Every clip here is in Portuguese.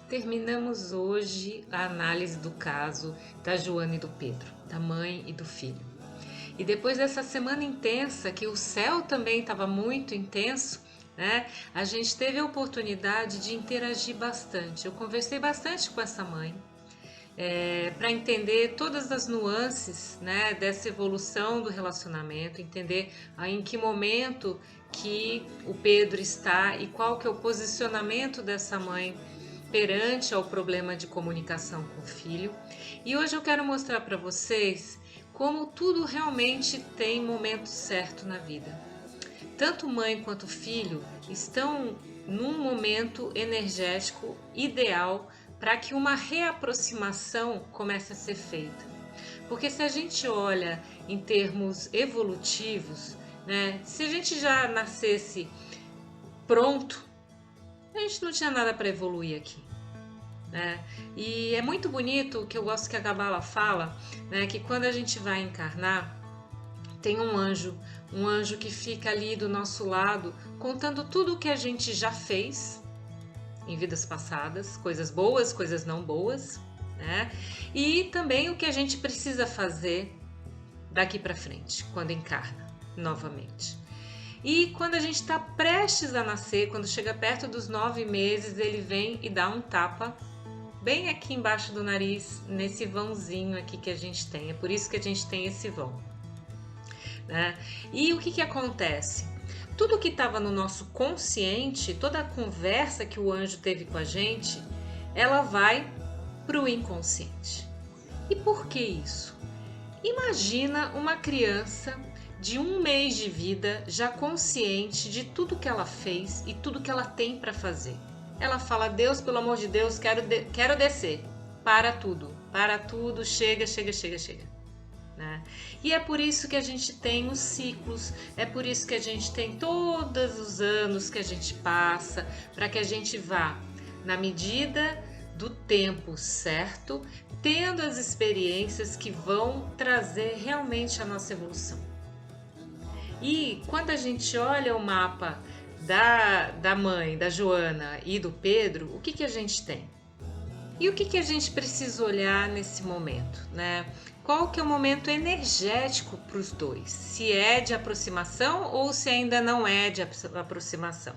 Terminamos hoje a análise do caso da Joana e do Pedro, da mãe e do filho. E depois dessa semana intensa, que o céu também estava muito intenso, né? A gente teve a oportunidade de interagir bastante. Eu conversei bastante com essa mãe, para entender todas as nuances, né, dessa evolução do relacionamento, entender em que momento que o Pedro está e qual que é o posicionamento dessa mãe perante ao problema de comunicação com o filho. E hoje eu quero mostrar para vocês como tudo realmente tem momento certo na vida. Tanto mãe quanto filho estão num momento energético ideal para que uma reaproximação comece a ser feita. Porque se a gente olha em termos evolutivos, né, se a gente já nascesse pronto, a gente não tinha nada para evoluir aqui. Né? E é muito bonito, que eu gosto que a Kabbalah fala, né, que quando a gente vai encarnar, tem um anjo que fica ali do nosso lado, contando tudo o que a gente já fez em vidas passadas, coisas boas, coisas não boas, né? E também o que a gente precisa fazer daqui para frente, quando encarna novamente. E quando a gente está prestes a nascer, quando chega perto dos 9 meses, ele vem e dá um tapa bem aqui embaixo do nariz, nesse vãozinho aqui que a gente tem. É por isso que a gente tem esse vão. Né? E o que acontece? Tudo que estava no nosso consciente, toda a conversa que o anjo teve com a gente, ela vai para o inconsciente. E por que isso? Imagina uma criança de 1 mês de vida já consciente de tudo que ela fez e tudo que ela tem para fazer. Ela fala: Deus, pelo amor de Deus, quero descer. Para tudo, chega. Né? E é por isso que a gente tem os ciclos, é por isso que a gente tem todos os anos que a gente passa, para que a gente vá, na medida do tempo certo, tendo as experiências que vão trazer realmente a nossa evolução. E quando a gente olha o mapa da mãe, da Joana e do Pedro, o que a gente tem? E o que a gente precisa olhar nesse momento, né? Qual que é o momento energético para os dois? Se é de aproximação ou se ainda não é de aproximação.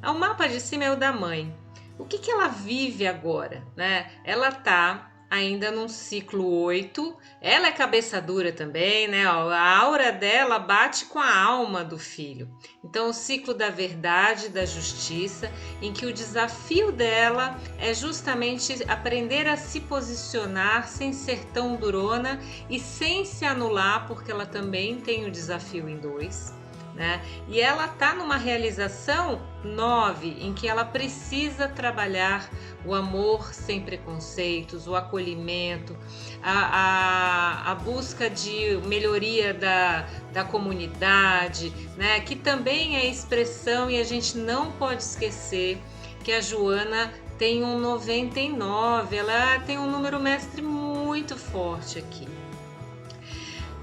O mapa de cima é o da mãe. O que ela vive agora, né? Ela está ainda num ciclo 8, ela é cabeça dura também, né? A aura dela bate com a alma do filho. Então, o ciclo da verdade, da justiça, em que o desafio dela é justamente aprender a se posicionar sem ser tão durona e sem se anular, porque ela também tem o desafio em 2. Né? E ela está numa realização 9, em que ela precisa trabalhar o amor sem preconceitos, o acolhimento, a busca de melhoria da comunidade, né? Que também é expressão, e a gente não pode esquecer que a Joana tem um 99, ela tem um número mestre muito forte aqui.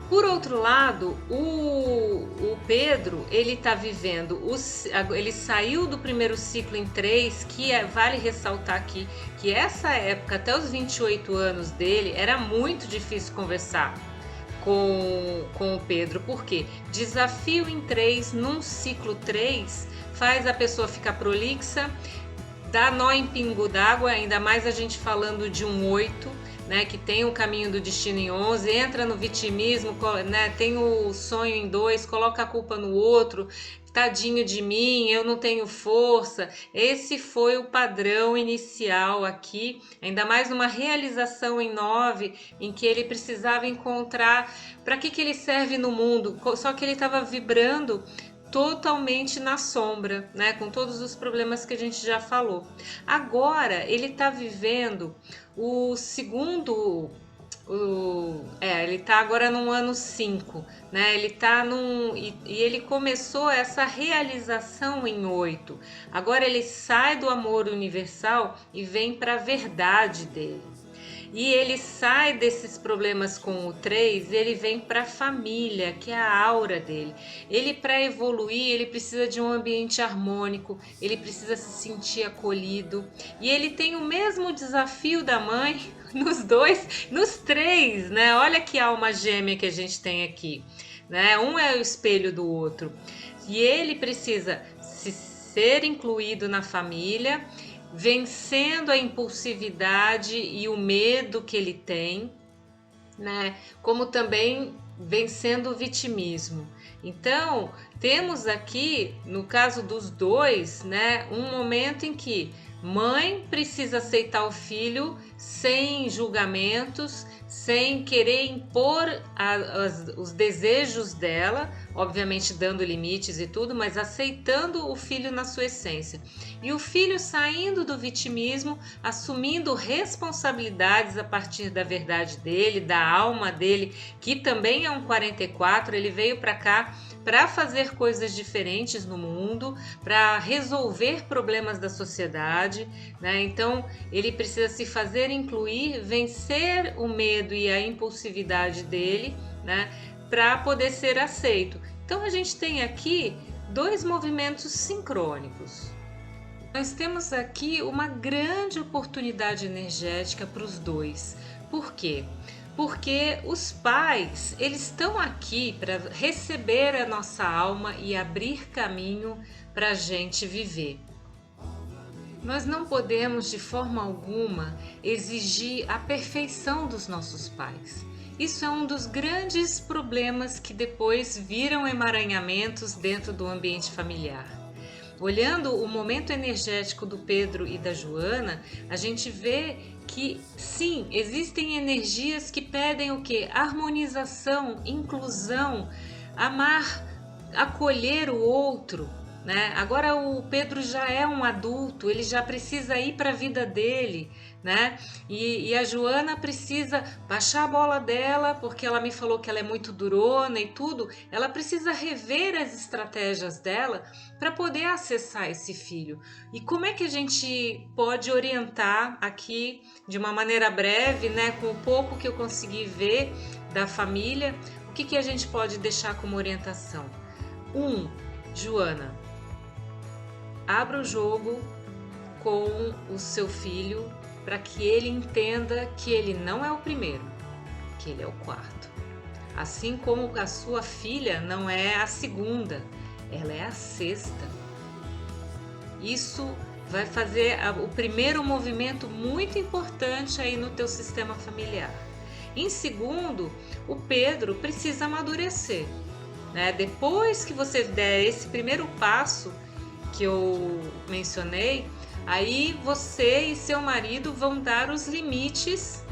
Por outro lado, o Pedro, ele está vivendo, ele saiu do primeiro ciclo em 3, vale ressaltar aqui, que essa época, até os 28 anos dele, era muito difícil conversar com o Pedro, porque desafio em 3, num ciclo 3, faz a pessoa ficar prolixa, dá nó em pingo d'água, ainda mais a gente falando de um 8, né, que tem o caminho do destino em 11, entra no vitimismo, né, tem o sonho em 2, coloca a culpa no outro, tadinho de mim, eu não tenho força. Esse foi o padrão inicial aqui, ainda mais numa realização em 9, em que ele precisava encontrar para que ele serve no mundo, só que ele estava vibrando totalmente na sombra, né? Com todos os problemas que a gente já falou. Agora ele está vivendo o segundo, ele está agora no ano 5, né? Ele tá e ele começou essa realização em 8. Agora ele sai do amor universal e vem para a verdade dele. E ele sai desses problemas com o 3, ele vem para a família, que é a aura dele. Ele, para evoluir, ele precisa de um ambiente harmônico, ele precisa se sentir acolhido. E ele tem o mesmo desafio da mãe nos dois, nos 3, né? Olha que alma gêmea que a gente tem aqui, né? Um é o espelho do outro. E ele precisa ser incluído na família, vencendo a impulsividade e o medo que ele tem, né? Como também vencendo o vitimismo. Então, temos aqui, no caso dos dois, né, um momento em que mãe precisa aceitar o filho sem julgamentos, sem querer impor os desejos dela, obviamente dando limites e tudo, mas aceitando o filho na sua essência. E o filho saindo do vitimismo, assumindo responsabilidades a partir da verdade dele, da alma dele, que também é um 44, ele veio para cá para fazer coisas diferentes no mundo, para resolver problemas da sociedade, né? Então ele precisa se fazer incluir, vencer o medo e a impulsividade dele, né? Para poder ser aceito. Então a gente tem aqui 2 movimentos sincrônicos. Nós temos aqui uma grande oportunidade energética para os dois. Por quê? Porque os pais, eles estão aqui para receber a nossa alma e abrir caminho para a gente viver. Nós não podemos de forma alguma exigir a perfeição dos nossos pais. Isso é um dos grandes problemas que depois viram emaranhamentos dentro do ambiente familiar. Olhando o momento energético do Pedro e da Joana, a gente vê que sim, existem energias que pedem o quê? Harmonização, inclusão, amar, acolher o outro, né? Agora o Pedro já é um adulto, ele já precisa ir para a vida dele, né? E a Joana precisa baixar a bola dela, porque ela me falou que ela é muito durona e tudo. Ela precisa rever as estratégias dela para poder acessar esse filho. E como é que a gente pode orientar aqui de uma maneira breve, né? Com o pouco que eu consegui ver da família, o que a gente pode deixar como orientação? Joana, abra o jogo com o seu filho para que ele entenda que ele não é o primeiro, que ele é o 4. Assim como a sua filha não é a segunda, ela é a 6ª. Isso vai fazer o primeiro movimento muito importante aí no teu sistema familiar. Em segundo, o Pedro precisa amadurecer, né? Depois que você der esse primeiro passo que eu mencionei, aí você e seu marido vão dar os limites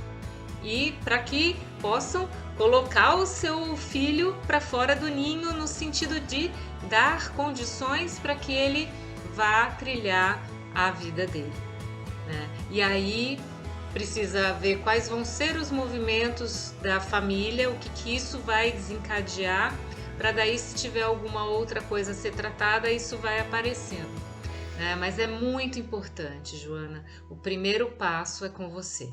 e para que possam colocar o seu filho para fora do ninho, no sentido de dar condições para que ele vá trilhar a vida dele, né? E aí precisa ver quais vão ser os movimentos da família, o que isso vai desencadear, para daí, se tiver alguma outra coisa a ser tratada, isso vai aparecendo, né? Mas é muito importante, Joana, o primeiro passo é com você.